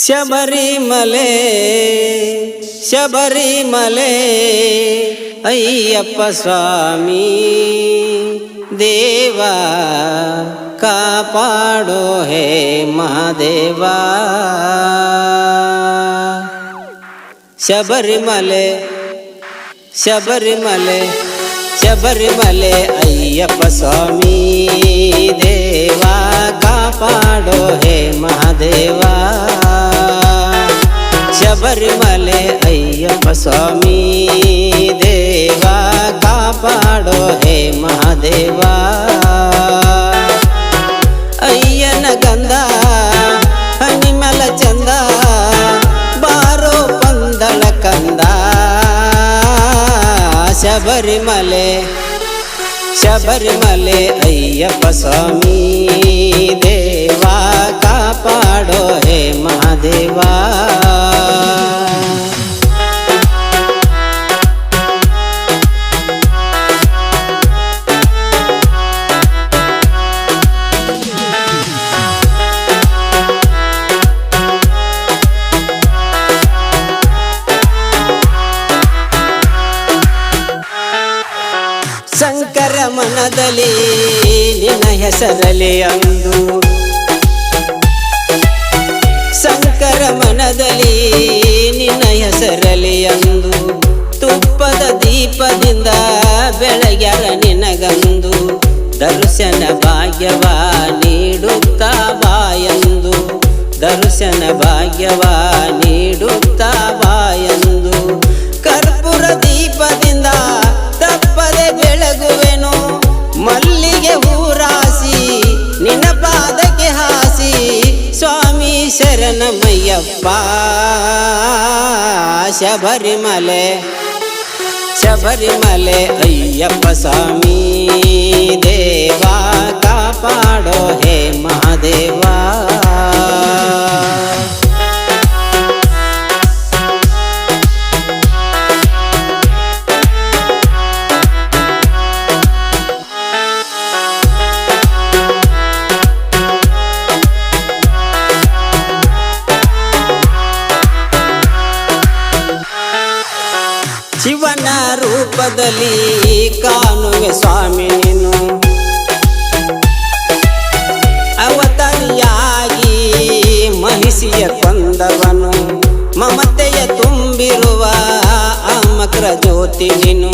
ಶಬರಿಮಲೆ ಶಬರಿಮಲೆ ಅಯ್ಯಪ್ಪ ಸ್ವಾಮಿ ದೇವ ಕಾಪಾಡೋ ಹೇ ಮಹಾದೇವ. ಶಬರಿಮಲೆ ಶಬರಿಮಲೆ ಶಬರಿಮಲೆ ಅಯ್ಯಪ್ಪ ಸ್ವಾಮಿ ದೇವ ಕಾಪಾಡೋ ಹೇ ಮಹಾದೇವ. ಶಬರಿಮಲೆ ಅಯ್ಯಪ್ಪ ಸ್ವಾಮಿ ದೇವ ಕಾಪಾಡೋ ಹೇ ಮಹಾದೇವ. ಅಯ್ಯನ ಗಂಧ ಹನಿಮಲ ಚಂದ ಬಾರೋ ಪಂದಳ ಕಂದ. ಶಬರಿಮಲೆ ಶಬರಿಮಲೆ ಅಯ್ಯಪ್ಪ ಸ್ವಾಮಿ ದೇವ ಕಾಪಾಡೋ ಹೇ ಮಹಾದೇವ. ಶಂಕರ ಮನದಲ್ಲಿ ನಿನ್ನ ಹೆಸರಲಿ ಅಂದು, ಶಂಕರ ಮನದಲ್ಲಿ ನಿನ್ನ ಹೆಸರಲಿ ಅಂದು ತುಪ್ಪದ ದೀಪದಿಂದ ಬೆಳಗ್ಯಾರ ನಿನಗಂದು. ದರ್ಶನ ಭಾಗ್ಯವ ನೀಡುತ್ತಾ ಬಾಯಂದು, ದರ್ಶನ ಭಾಗ್ಯವ ನೀಡುತ್ತಾ ಬಾಯಂದು. ಕರ್ಪೂರ ದೀಪದಿಂದ ತಪ್ಪದೆ ಬೆಳಗುವೆನು, ಮಲ್ಲಿಗೆ ಹೂರಾಸಿ ನಿನ್ನ ಪಾದಕ್ಕೆ ಹಾಸಿ. ಸ್ವಾಮಿ ಶರಣಮಯ್ಯಪ್ಪ. ಶಬರಿಮಲೆ ಶಬರಿಮಲೆ ಅಯ್ಯಪ್ಪ ಸ್ವಾಮಿ ದೇವ ಕಾಪಾಡೋ ಹೇ ಮಹಾದೇವ. ಶಿವನ ರೂಪದಲ್ಲಿ ಕಾಣುವೆ ಸ್ವಾಮಿ ನೀನು, ಅವತಾರಿಯಾಗಿ ಮಹಿಷಿಯ ಕೊಂದವನು. ಮಮತೆಯ ತುಂಬಿರುವ ಅಮಕರ ಜ್ಯೋತಿ ನೀನು,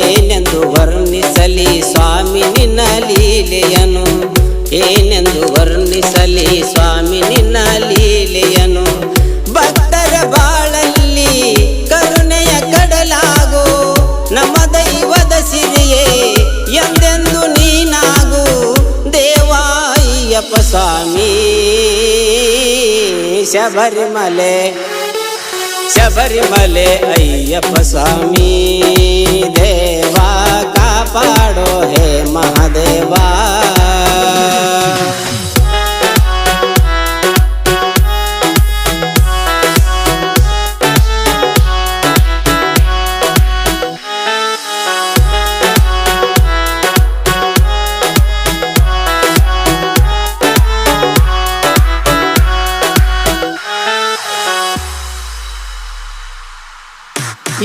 ಏನೆಂದು ವರ್ಣಿಸಲಿ ಸ್ವಾಮಿ ನಿನ್ನ ಲೀಲೆಯನು. ಏನೆಂದು ವರ್ಣಿಸಲಿ ಸ್ವಾಮಿ ನಿನ್ನ ಲೀಲೆಯನು. ಭಕ್ತರ ಬಾಳಲ್ಲಿ ಕರುಣೆಯ ಕಡಲಾಗು, ನಮ್ಮ ದೈವದ ಸಿರಿಯೇ ಎಂದೆಂದು ನೀನಾಗು. ದೇವಾಯ್ಯಪ್ಪ ಸ್ವಾಮಿ ಶಬರಿಮಲೆ ಶಬರಿಮಲೆ ಅಯ್ಯಪ್ಪ ಸ್ವಾಮಿ ದೇವ ಕಾಪಾಡೋ ಹೇ ಮಹಾದೇವ.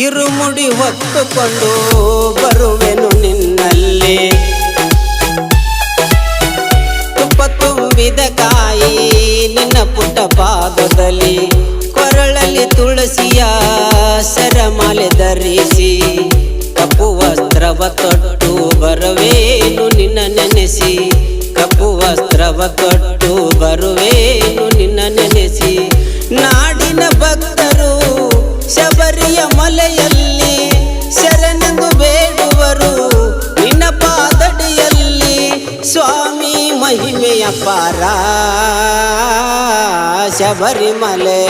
ಇರುಮುಡಿ ಹೊತ್ತುಕೊಂಡು ಬರುವೆನು ನಿನ್ನಲ್ಲಿ, ತುಪ್ಪ ತುಂಬಿದ ಕಾಯಿ ನಿನ್ನ ಪುಟ್ಟ ಪಾದದಲ್ಲಿ. ಕೊರಳಲ್ಲಿ ತುಳಸಿಯ ಸರಮಾಲೆ ಧರಿಸಿ, ಕಪ್ಪು ವಸ್ತ್ರವ ತೊಟ್ಟು ಬರುವೇನು ನಿನ್ನ ನೆನೆಸಿ. ಕಪ್ಪು ವಸ್ತ್ರವ ತೊಟ್ಟು ಬರುವೇನು ನಿನ್ನ ನೆನೆಸಿ. ನಾಡಿನ ಭಕ್ತರು ಶಬರಿಯ ಮಲೆಯಲ್ಲಿ ಶರಣೆಂದು ಬೇಡುವರು ನಿನ್ನ ಪಾದಡಿಯಲ್ಲಿ. ಸ್ವಾಮಿ ಮಹಿಮೆಯ ಪಾರ ಶಬರಿಮಲೆ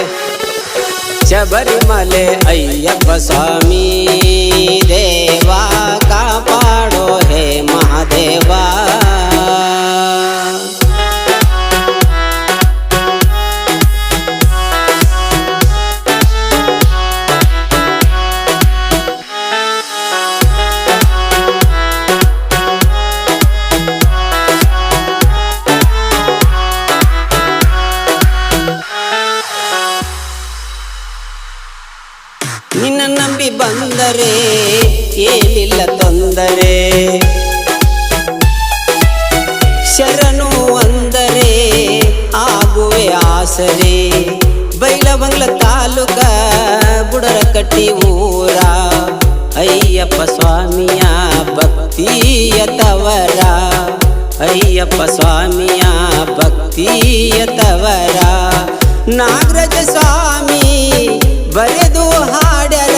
ಶಬರಿಮಲೆ ಅಯ್ಯಪ್ಪ ಸ್ವಾಮಿ ದೇವ ಕಾಪಾಡೋ ಹೇ ಮಹಾದೇವ. ಬಂದರೆ ಏನಿಲ್ಲ ತೊಂದರೆ. ಶರಣು ಅಂದರೆ ಆಗುವೆ ಆಸರೆ. ಬೈಲಹೊಂಗಲ ತಾಲೂಕ ಬುಡರಕಟ್ಟಿ ಊರ. ಅಯ್ಯಪ್ಪ ಸ್ವಾಮಿಯ ಭಕ್ತಿಯ ತವರ. ಅಯ್ಯಪ್ಪ ಸ್ವಾಮಿಯ ಭಕ್ತಿಯ ತವರ. ನಾಗರಾಜ ಸ್ವಾಮಿ ಬರೆದು ಹಾಡ್ಯಾರ.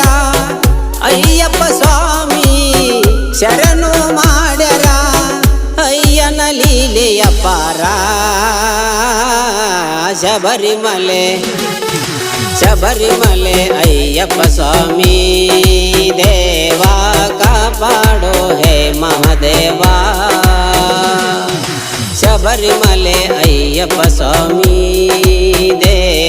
ಅಯ್ಯಪ್ಪ ಸ್ವಾಮಿ ಶರಣು ಮಾಡ್ಯಾರ. ಅಯ್ಯನ ಲೀಲೆಯ ಪಾರ. ಶಬರಿಮಲೆ ಶಬರಿಮಲೆ ಅಯ್ಯಪ್ಪ ಸ್ವಾಮಿ ದೇವ ಕಾಪಾಡೋ ಹೇ ಮಹಾದೇವ. ಶಬರಿಮಲೆ ಅಯ್ಯಪ್ಪ ಸ್ವಾಮಿ ದೇವ